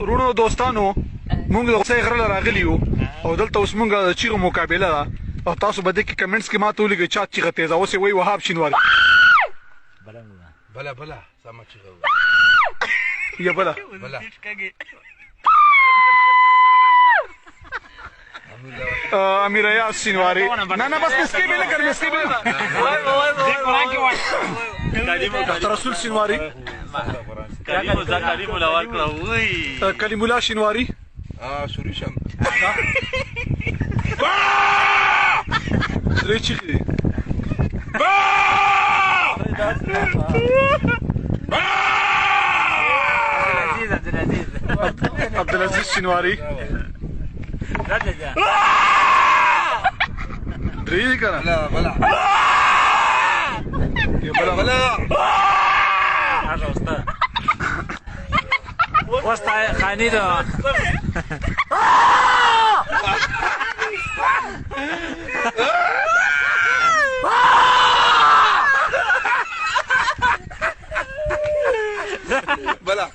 ورونو دوستانو مونږ د غوسې غره له راغلي یو او دلته اوس مونږ د چیغو مقابله ده او تاسو به د کې کمنټس کې ماته ولیکئ چا چیغه تیزه اوس یې وایي وهاب شینواري بلا سمه چیغه یا بلا امیر ایاز شینواري نه بس مسکی به نه کړ مسکی به ډاکټر رسول شینواري کلیم الله شینواري سوري شم درې چیغې دي عبدالعزیز شینواري درې دي که نه بلا وسط خاني ده بلا